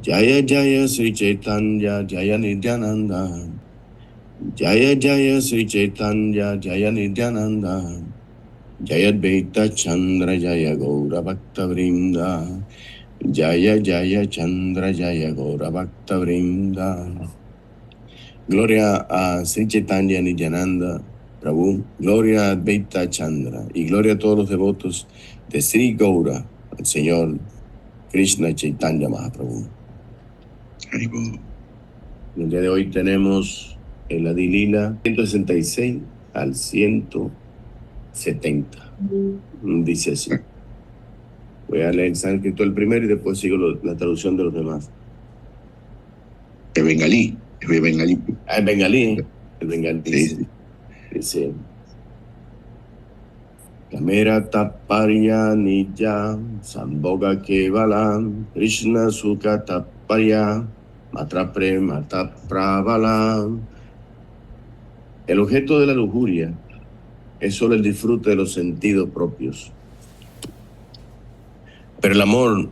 Jaya Jaya Sri Chaitanya Jaya Nityananda. Jaya Jaya Sri Chaitanya Jaya Nityananda. Jaya Advaita Chandra Jaya Gaura Bhakta Vrinda. Jaya Jaya Chandra Jaya Gaura Bhakta Vrinda. Gloria a Sri Chaitanya Nityananda Prabhu, gloria a Advaita Chandra y gloria a todos los devotos de Sri Gaura, el Señor Krishna Chaitanya Mahaprabhu. En el día de hoy tenemos el Adilila 166 al 170. Dice así. Voy a leer el sánscrito el primero y después sigo la traducción de los demás. Es bengalí. Es bengalí. Ah, es bengalí. El bengalí. Sí. Dice. Kamera taparya nija samboga kevala Krishna sukha taparya matra prema tapravala. El objeto de la lujuria es solo el disfrute de los sentidos propios. Pero el amor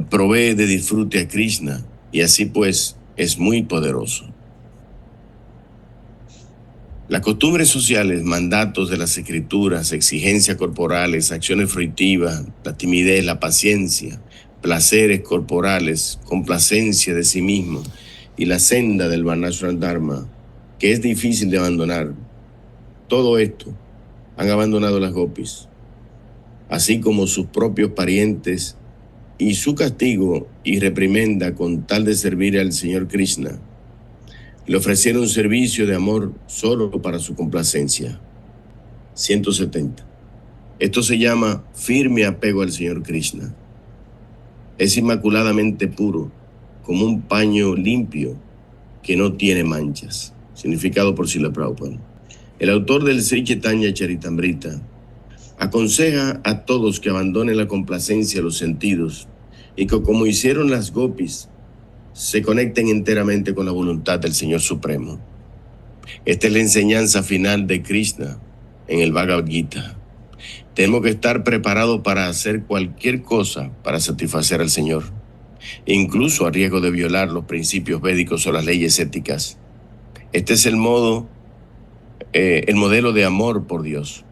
provee de disfrute a Krishna y así pues es muy poderoso. Las costumbres sociales, mandatos de las escrituras, exigencias corporales, acciones fruitivas, la timidez, la paciencia, placeres corporales, complacencia de sí mismo y la senda del Varnashram Dharma, que es difícil de abandonar. Todo esto han abandonado las gopis, así como sus propios parientes, y su castigo y reprimenda con tal de servir al Señor Krishna. Le ofrecieron un servicio de amor solo para su complacencia. 170. Esto se llama firme apego al Señor Krishna. Es inmaculadamente puro, como un paño limpio que no tiene manchas. Significado por Srila Prabhupada. El autor del Sri Chaitanya Charitamrita aconseja a todos que abandonen la complacencia de los sentidos y que, como hicieron las gopis, se conecten enteramente con la voluntad del Señor Supremo. Esta es la enseñanza final de Krishna en el Bhagavad Gita. Tenemos que estar preparados para hacer cualquier cosa para satisfacer al Señor, incluso a riesgo de violar los principios védicos o las leyes éticas. Este es el modelo de amor por Dios.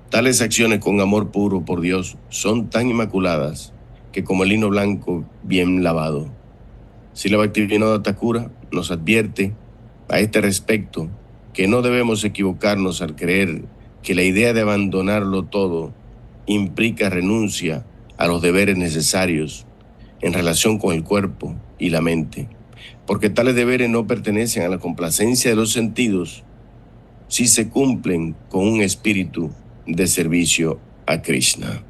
Tales acciones con amor puro por Dios son tan inmaculadas que como el lino blanco bien lavado. Srila Bhaktivinoda Thakura nos advierte a este respecto que no debemos equivocarnos al creer que la idea de abandonarlo todo implica renuncia a los deberes necesarios en relación con el cuerpo y la mente, porque tales deberes no pertenecen a la complacencia de los sentidos si se cumplen con un espíritu de servicio a Krishna.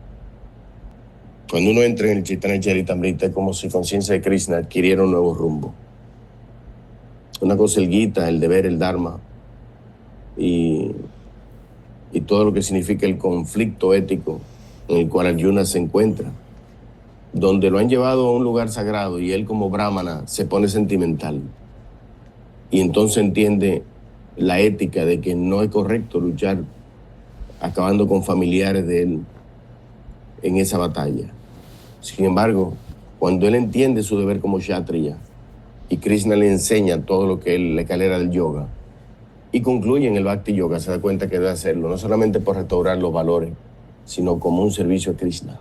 Cuando uno entra en el Chaitanya Charitamrita es como si conciencia de Krishna adquiriera un nuevo rumbo. Una cosa el Gita, el deber, el Dharma y todo lo que significa el conflicto ético en el cual Arjuna se encuentra, donde lo han llevado a un lugar sagrado y él como brahmana se pone sentimental y entonces entiende la ética de que no es correcto luchar acabando con familiares de él en esa batalla. Sin embargo, cuando él entiende su deber como kshatriya y Krishna le enseña todo lo que es la escalera del yoga y concluye en el Bhakti Yoga, se da cuenta que debe hacerlo, no solamente por restaurar los valores, sino como un servicio a Krishna,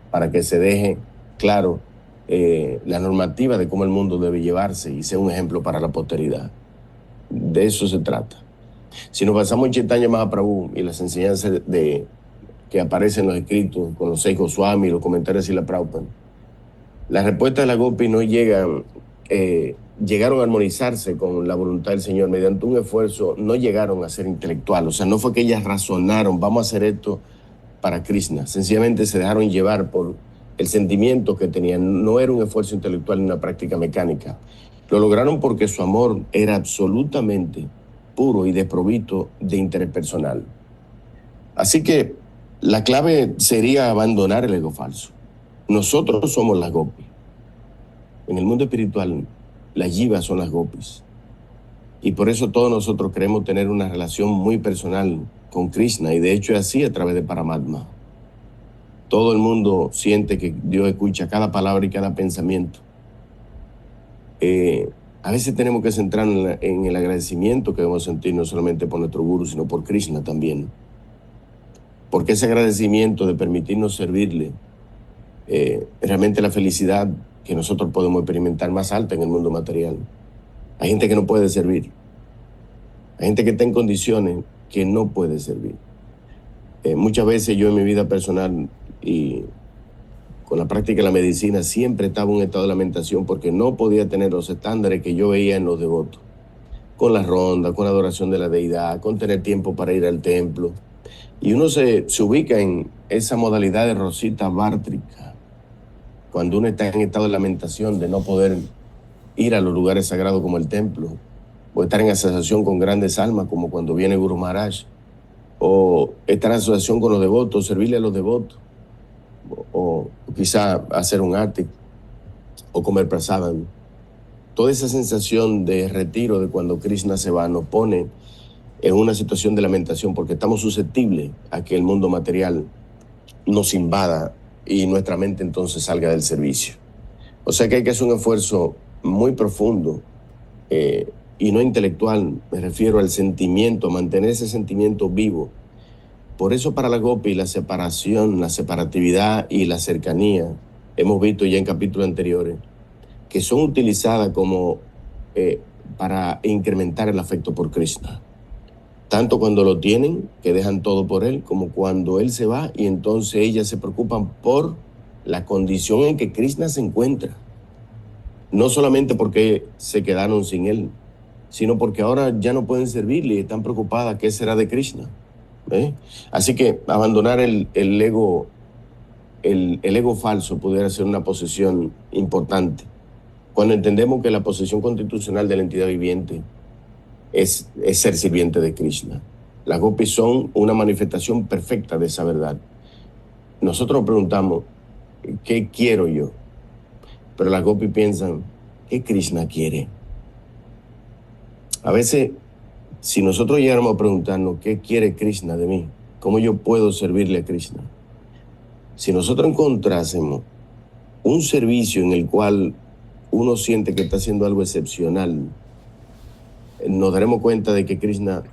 para que se deje claro la normativa de cómo el mundo debe llevarse y sea un ejemplo para la posteridad. De eso se trata. Si nos basamos en Chaitanya Mahaprabhu y las enseñanzas que aparecen en los escritos con los 6 Goswami y los comentarios de Srila Prabhupada, las respuestas de la Gopi no llegaron a armonizarse con la voluntad del Señor mediante un esfuerzo, no llegaron a ser intelectual, o sea, no fue que ellas razonaron, vamos a hacer esto para Krishna, sencillamente se dejaron llevar por el sentimiento que tenían, no era un esfuerzo intelectual ni una práctica mecánica. Lo lograron porque su amor era absolutamente puro y desprovisto de interés personal. Así que la clave sería abandonar el ego falso. Nosotros somos las gopis. En el mundo espiritual, las jivas son las gopis. Y por eso todos nosotros queremos tener una relación muy personal con Krishna, y de hecho es así a través de Paramatma. todo el mundo siente que Dios escucha cada palabra y cada pensamiento. A veces tenemos que centrarnos en el agradecimiento que debemos sentir no solamente por nuestro Guru, sino por Krishna también. Porque ese agradecimiento de permitirnos servirle, realmente la felicidad que nosotros podemos experimentar más alta en el mundo material. Hay gente que no puede servir. Hay gente que está en condiciones que no puede servir. Muchas veces yo en mi vida personal y con la práctica de la medicina siempre estaba en un estado de lamentación porque no podía tener los estándares que yo veía en los devotos. Con la ronda, con la adoración de la deidad, con tener tiempo para ir al templo. Y uno se ubica en esa modalidad de Rosita bártrica, cuando uno está en estado de lamentación de no poder ir a los lugares sagrados como el templo, o estar en asociación con grandes almas como cuando viene Guru Maharaj, o estar en asociación con los devotos, servirle a los devotos, o quizá hacer un arte, o comer prasadam. Toda esa sensación de retiro de cuando Krishna se va nos pone en una situación de lamentación porque estamos susceptibles a que el mundo material nos invada y nuestra mente entonces salga del servicio. O sea que hay que hacer un esfuerzo muy profundo y no intelectual, me refiero al sentimiento, a mantener ese sentimiento vivo. Por eso para la Gopi la separación, la separatividad y la cercanía, hemos visto ya en capítulos anteriores, que son utilizadas como para incrementar el afecto por Krishna. Tanto cuando lo tienen, que dejan todo por él, como cuando él se va y entonces ellas se preocupan por la condición en que Krishna se encuentra. No solamente porque se quedaron sin él, sino porque ahora ya no pueden servirle y están preocupadas qué será de Krishna. Así que abandonar el ego falso pudiera ser una posesión importante. Cuando entendemos que la posesión constitucional de la entidad viviente es ser sirviente de Krishna. Las gopis son una manifestación perfecta de esa verdad. Nosotros nos preguntamos, ¿qué quiero yo? Pero las gopis piensan, ¿qué Krishna quiere? A veces, si nosotros llegáramos a preguntarnos, ¿qué quiere Krishna de mí? ¿Cómo yo puedo servirle a Krishna? Si nosotros encontrásemos un servicio en el cual uno siente que está haciendo algo excepcional, nos daremos cuenta de que Krishna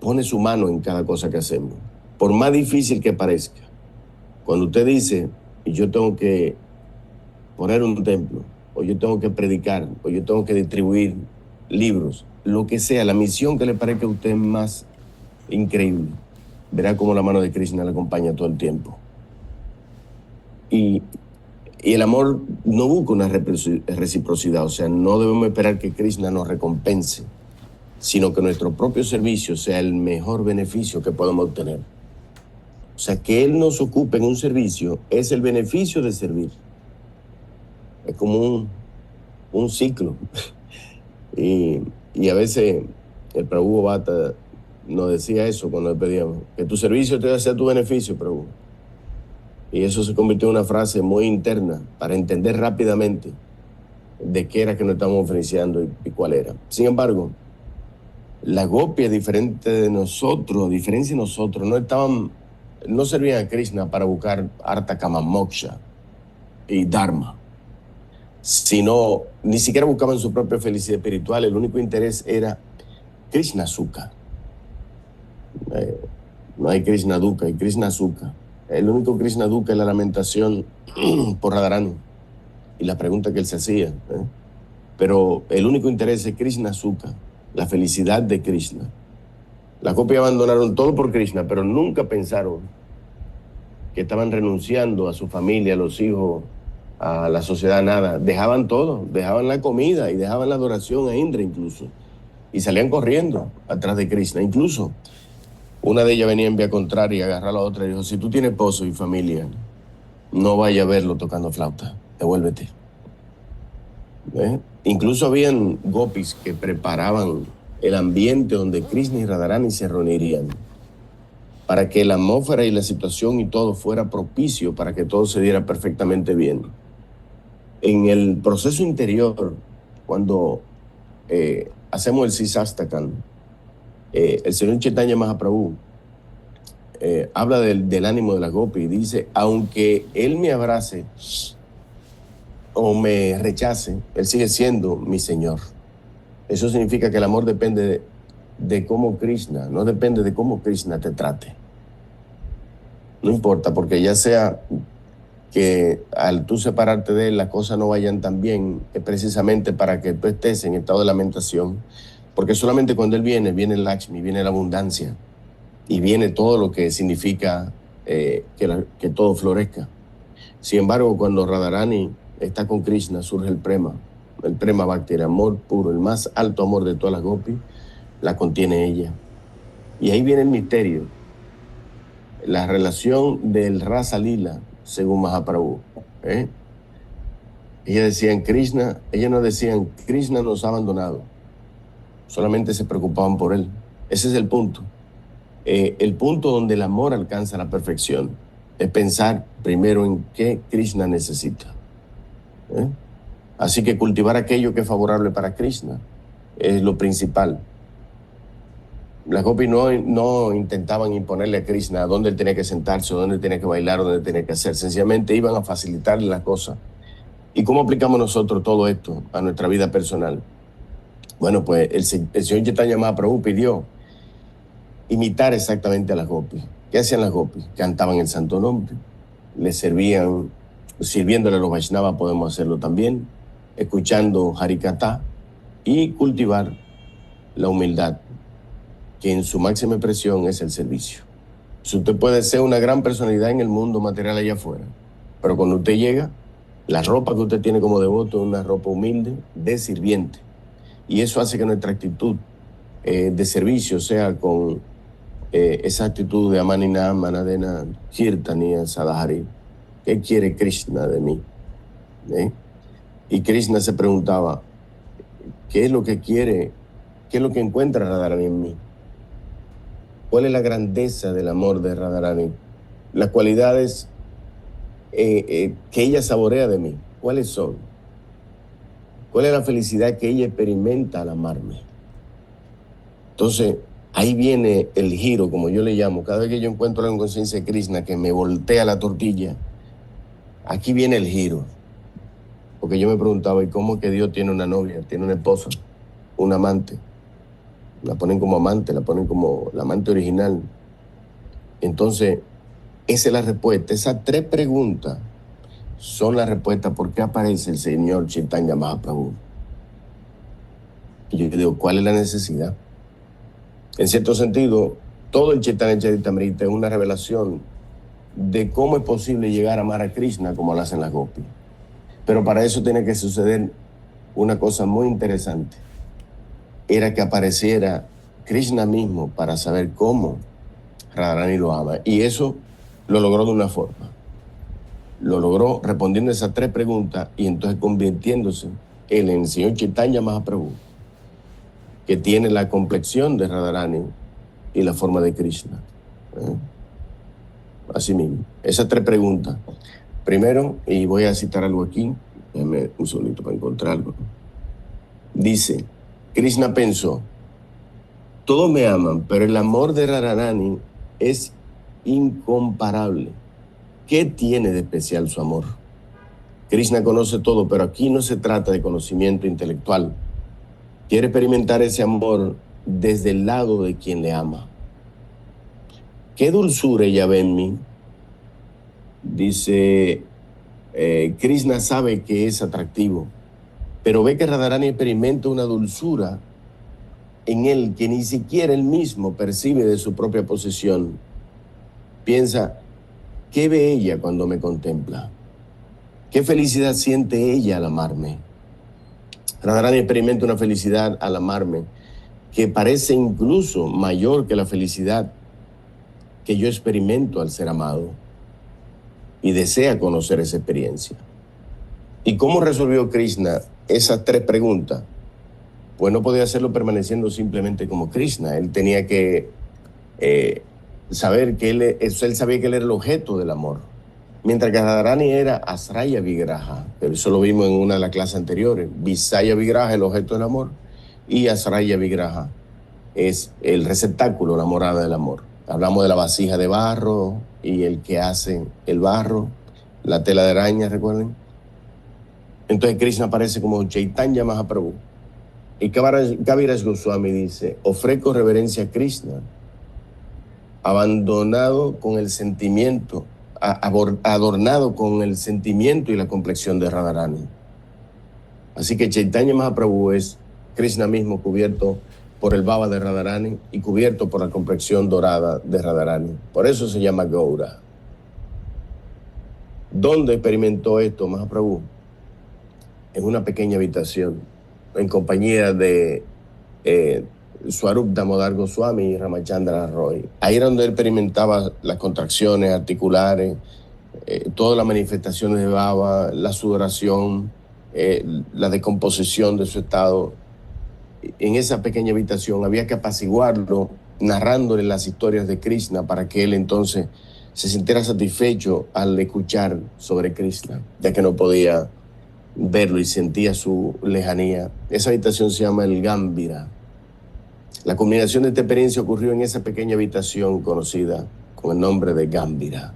pone su mano en cada cosa que hacemos, por más difícil que parezca. Cuando usted dice, yo tengo que poner un templo, o yo tengo que predicar, o yo tengo que distribuir libros, lo que sea, la misión que le parezca a usted más increíble, verá cómo la mano de Krishna le acompaña todo el tiempo. Y el amor no busca una reciprocidad, o sea, no debemos esperar que Krishna nos recompense, sino que nuestro propio servicio sea el mejor beneficio que podamos obtener. O sea, que Él nos ocupe en un servicio es el beneficio de servir. Es como un ciclo. Y a veces el Prabhu Bhatta nos decía eso cuando le pedíamos, que tu servicio te va a ser tu beneficio, Prabhu. Y eso se convirtió en una frase muy interna para entender rápidamente de qué era que nos estábamos beneficiando y cuál era. Sin embargo, la Gopi, a diferencia de nosotros, no servían a Krishna para buscar Artha Kama Moksha y Dharma, sino ni siquiera buscaban su propia felicidad espiritual. El único interés era Krishna Sukha. No hay Krishna Dukkha, hay Krishna Sukha. El único Krishna Dukkha es la lamentación por Radharani y la pregunta que él se hacía. Pero el único interés es Krishna Sukha, la felicidad de Krishna. Las copias abandonaron todo por Krishna, pero nunca pensaron que estaban renunciando a su familia, a los hijos, a la sociedad, nada. Dejaban todo, dejaban la comida y dejaban la adoración a Indra incluso. Y salían corriendo atrás de Krishna. Incluso una de ellas venía en vía contraria y agarró a la otra y dijo, si tú tienes esposo y familia, no vaya a verlo tocando flauta, devuélvete. Incluso habían gopis que preparaban el ambiente donde Krishna y Radharani se reunirían para que la atmósfera y la situación y todo fuera propicio para que todo se diera perfectamente bien. En el proceso interior, cuando hacemos el Sisastakam, el señor Chaitanya Mahaprabhu habla del ánimo de la gopi y dice, aunque él me abrace o me rechace, él sigue siendo mi señor. Eso significa que el amor depende de cómo Krishna, no depende de cómo Krishna te trate. No importa, porque ya sea que al tú separarte de él las cosas no vayan tan bien, es precisamente para que tú estés en estado de lamentación, porque solamente cuando él viene el Lakshmi, viene la abundancia y viene todo lo que significa que todo florezca. Sin embargo, cuando Radharani está con Krishna, surge el prema bhakti, el amor puro, el más alto amor de todas las gopis, la contiene ella. Y ahí viene el misterio, la relación del Rasa Lila, según Mahaprabhu. Ellas decían ellas no decían, Krishna nos ha abandonado, solamente se preocupaban por él. Ese es el punto. El punto donde el amor alcanza la perfección es pensar primero en qué Krishna necesita. Así que cultivar aquello que es favorable para Krishna es lo principal. Las gopis no intentaban imponerle a Krishna a dónde él tenía que sentarse, o dónde tenía que bailar, o dónde tenía que hacer. Sencillamente iban a facilitarle las cosas. ¿Y cómo aplicamos nosotros todo esto a nuestra vida personal? Bueno, pues el señor Chaitanya Mahaprabhu pidió imitar exactamente a las gopis. ¿Qué hacían las gopis? Cantaban el santo nombre, le servían, sirviéndole a los Vaishnavas podemos hacerlo también, escuchando Harikatha y cultivar la humildad, que en su máxima expresión es el servicio. Si usted puede ser una gran personalidad en el mundo material allá afuera, pero cuando usted llega, la ropa que usted tiene como devoto es una ropa humilde de sirviente. Y eso hace que nuestra actitud de servicio sea con esa actitud de Amanina, Manadena, Kirtaniya, Sadhari. ¿Qué quiere Krishna de mí? Y Krishna se preguntaba, ¿qué es lo que quiere? ¿Qué es lo que encuentra Radharani en mí? ¿Cuál es la grandeza del amor de Radharani? Las cualidades que ella saborea de mí, ¿cuáles son? ¿Cuál es la felicidad que ella experimenta al amarme? Entonces, ahí viene el giro, como yo le llamo. Cada vez que yo encuentro la conciencia de Krishna que me voltea la tortilla, aquí viene el giro. Porque yo me preguntaba, ¿y cómo que Dios tiene una novia, tiene una esposa, un amante? La ponen como amante, la ponen como la amante original. Entonces, esa es la respuesta. Esas tres preguntas son la respuesta por qué aparece el señor Chaitanya Mahaprabhu. Y yo digo, ¿cuál es la necesidad? En cierto sentido, todo el Chaitanya Charitamrita es una revelación de cómo es posible llegar a amar a Krishna como lo hacen las gopis. Pero para eso tiene que suceder una cosa muy interesante. Era que apareciera Krishna mismo para saber cómo Radharani lo ama. Y eso lo logró de una forma. Lo logró respondiendo esas tres preguntas y entonces convirtiéndose él en el señor Chaitanya Mahaprabhu, que tiene la complexión de Radharani y la forma de Krishna. Así mismo. Esas tres preguntas. Primero, y voy a citar algo aquí, déjame un segundito para encontrarlo. Dice, Krishna pensó, todos me aman, pero el amor de Radharani es incomparable. ¿Qué tiene de especial su amor? Krishna conoce todo, pero aquí no se trata de conocimiento intelectual. Quiere experimentar ese amor desde el lado de quien le ama. ¿Qué dulzura ella ve en mí? Dice, Krishna sabe que es atractivo, pero ve que Radharani experimenta una dulzura en él que ni siquiera él mismo percibe de su propia posesión. Piensa, ¿qué ve ella cuando me contempla? ¿Qué felicidad siente ella al amarme? Radharani experimenta una felicidad al amarme que parece incluso mayor que la felicidad que yo experimento al ser amado, y desea conocer esa experiencia. ¿Y cómo resolvió Krishna esas tres preguntas? Pues no podía hacerlo permaneciendo simplemente como Krishna. Él tenía que saber que él sabía que él era el objeto del amor. Mientras que Radharani era Asraya Vigraha, eso lo vimos en una de las clases anteriores. Visaya Vigraha, el objeto del amor, y Asraya Vigraha es el receptáculo, la morada del amor. Hablamos de la vasija de barro y el que hace el barro, la tela de araña, recuerden. Entonces Krishna aparece como Chaitanya Mahaprabhu. Y Kaviraj Goswami dice, ofrezco reverencia a Krishna, abandonado con el sentimiento, adornado con el sentimiento y la complexión de Radharani. Así que Chaitanya Mahaprabhu es Krishna mismo cubierto por el baba de Radharani y cubierto por la complexión dorada de Radharani. Por eso se llama Gaura. ¿Dónde experimentó esto Mahaprabhu? En una pequeña habitación, en compañía de Swarup Damodar Goswami y Ramachandra Roy. Ahí era donde él experimentaba las contracciones articulares, todas las manifestaciones de baba, la sudoración, la decomposición de su estado. En esa pequeña habitación había que apaciguarlo narrándole las historias de Krishna para que él entonces se sintiera satisfecho al escuchar sobre Krishna, ya que no podía verlo y sentía su lejanía. Esa habitación se llama el Gambira. La culminación de esta experiencia ocurrió en esa pequeña habitación conocida con el nombre de Gambira.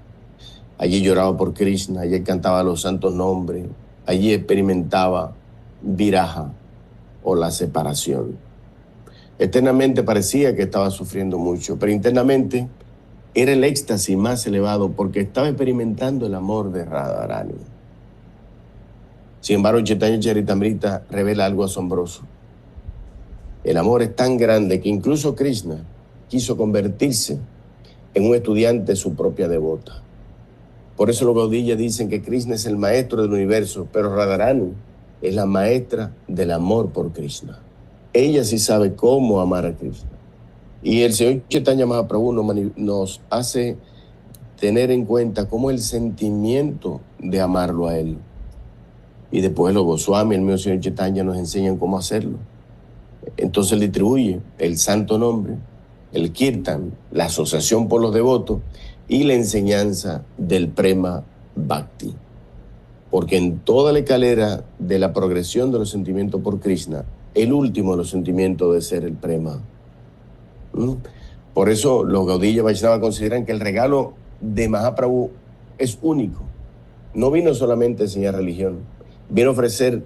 Allí lloraba por Krishna, allí cantaba los santos nombres, allí experimentaba viraja o la separación. Externamente parecía que estaba sufriendo mucho, pero internamente era el éxtasis más elevado porque estaba experimentando el amor de Radharani. Sin embargo, Chaitanya Charitamrita revela algo asombroso. El amor es tan grande que incluso Krishna quiso convertirse en un estudiante de su propia devota. Por eso los Gaudillas dicen que Krishna es el maestro del universo, pero Radharani es la maestra del amor por Krishna. Ella sí sabe cómo amar a Krishna. Y el señor Chaitanya Mahaprabhu nos hace tener en cuenta cómo el sentimiento de amarlo a él. Y después los Goswami, el mismo señor Chaitanya, nos enseñan cómo hacerlo. Entonces él distribuye el santo nombre, el kirtan, la asociación por los devotos y la enseñanza del prema bhakti. Porque en toda la escalera de la progresión de los sentimientos por Krishna, el último de los sentimientos debe ser el prema. Por eso los Gaudillas Vaishnava consideran que el regalo de Mahaprabhu es único. No vino solamente a enseñar religión, vino a ofrecer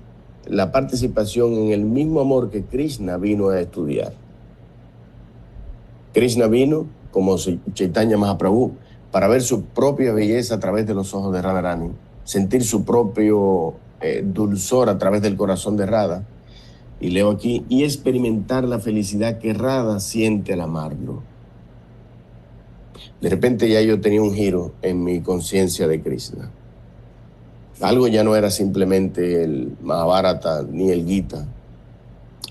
la participación en el mismo amor que Krishna vino a estudiar. Krishna vino como Chaitanya Mahaprabhu para ver su propia belleza a través de los ojos de Radharani, sentir su propio dulzor a través del corazón de Radha, y leo aquí, y experimentar la felicidad que Radha siente al amarlo. De repente ya yo tenía un giro en mi conciencia de Krishna. Algo ya no era simplemente el Mahabharata ni el Gita.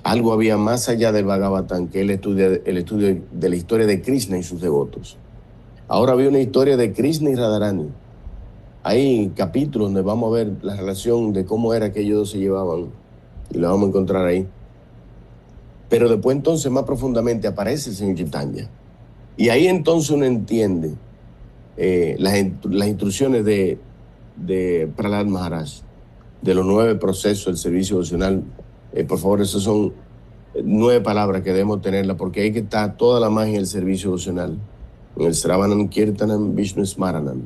Algo había más allá del Bhagavatam, que el estudio de la historia de Krishna y sus devotos. Ahora había una historia de Krishna y Radharani. Hay capítulos donde vamos a ver la relación de cómo era que ellos dos se llevaban, y lo vamos a encontrar ahí. Pero después entonces más profundamente aparece el señor Chaitanya. Y ahí entonces uno entiende las instrucciones de Prahlad Maharaj, de los 9 procesos del servicio devocional. Por favor, esas son 9 palabras que debemos tenerlas, porque ahí que está toda la magia del servicio devocional. En el Sravanam, Kirtanam, Vishnu Smaranam.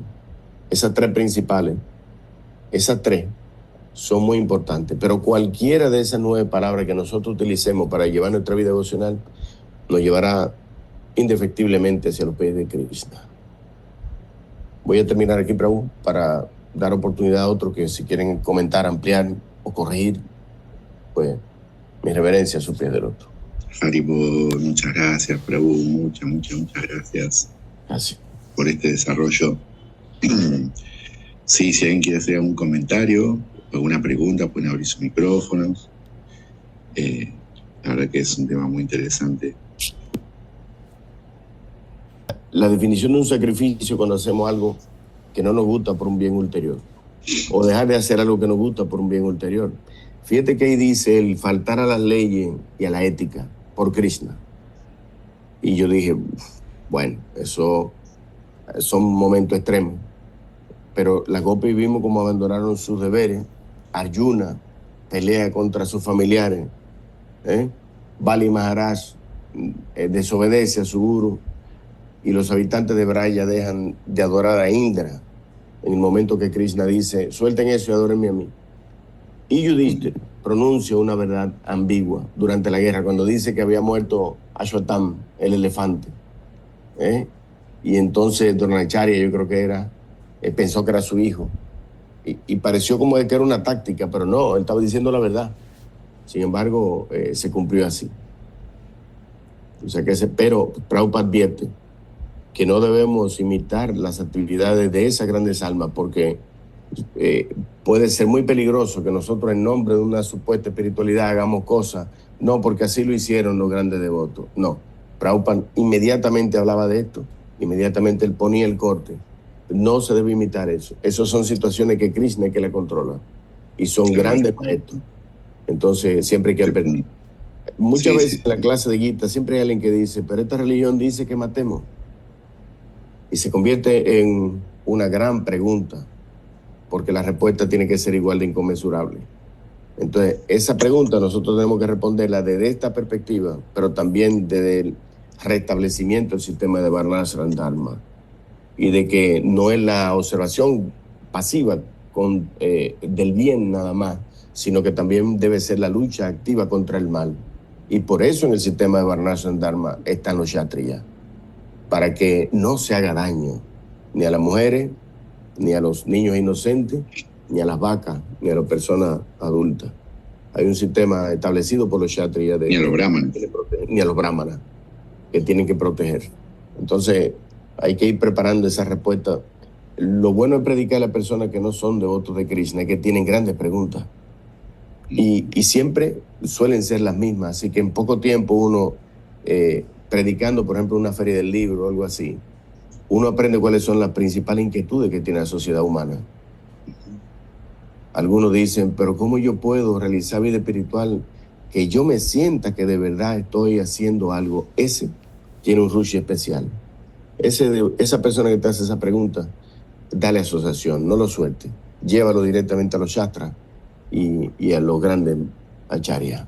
Esas 3 principales, esas 3 son muy importantes, pero cualquiera de esas 9 palabras que nosotros utilicemos para llevar nuestra vida devocional nos llevará indefectiblemente hacia los pies de Krishna. Voy a terminar aquí, Prabhu, para dar oportunidad a otros que si quieren comentar, ampliar o corregir, pues mi reverencia a sus pies del otro. Haribol, muchas gracias, Prabhu, muchas gracias. Gracias. Por este desarrollo. Sí, si alguien quiere hacer algún comentario, alguna pregunta, pueden abrir sus micrófonos. La verdad que es un tema muy interesante. La definición de un sacrificio cuando hacemos algo que no nos gusta por un bien ulterior, o dejar de hacer algo que nos gusta por un bien ulterior. Fíjate que ahí dice el faltar a las leyes y a la ética por Krishna. Y yo dije, bueno, eso son momentos extremos. Pero las gopis vimos cómo abandonaron sus deberes. Arjuna pelea contra sus familiares. Bali Maharaj desobedece a su guru. y los habitantes de Braya dejan de adorar a Indra en el momento que Krishna dice, suelten eso y adórenme a mí. Y Yudhishthira pronuncia una verdad ambigua durante la guerra, cuando dice que había muerto Ashwatam, el elefante. Y entonces Dronacharya, yo creo que era, pensó que era su hijo. Y pareció como que era una táctica, pero no, él estaba diciendo la verdad. Sin embargo, se cumplió así. O sea pero Prabhupada advierte que no debemos imitar las actividades de esas grandes almas, porque puede ser muy peligroso que nosotros en nombre de una supuesta espiritualidad hagamos cosas, no porque así lo hicieron los grandes devotos. No, Prabhupada inmediatamente hablaba de esto, inmediatamente él ponía el corte. No se debe imitar eso. Esas son situaciones que Krishna es que la controla y son grandes maestros. Entonces siempre hay que aprender. Muchas veces en la clase de Gita siempre hay alguien que dice, pero esta religión dice que matemos. Y se convierte en una gran pregunta, porque la respuesta tiene que ser igual de inconmensurable. Entonces, esa pregunta nosotros tenemos que responderla desde esta perspectiva, pero también desde el restablecimiento del sistema de Varnashram Dharma, y de que no es la observación pasiva del bien nada más, sino que también debe ser la lucha activa contra el mal. Y por eso en el sistema de Varnashram Dharma están los kshatriyas, para que no se haga daño ni a las mujeres, ni a los niños inocentes, ni a las vacas, ni a las personas adultas. Hay un sistema establecido por los kshatriyas ni a los brahmanas. Ni a los brahmanas, que tienen que proteger. Entonces, hay que ir preparando esa respuesta. Lo bueno es predicar a las personas que no son devotos de Krishna, que tienen grandes preguntas. Y siempre suelen ser las mismas. Así que en poco tiempo uno, predicando, por ejemplo, una feria del libro o algo así, uno aprende cuáles son las principales inquietudes que tiene la sociedad humana. Algunos dicen, pero ¿cómo yo puedo realizar vida espiritual que yo me sienta que de verdad estoy haciendo algo? Ese tiene un rush especial. Esa persona que te hace esa pregunta, dale asociación, no lo suelte. Llévalo directamente a los shastras y a los grandes acharyas.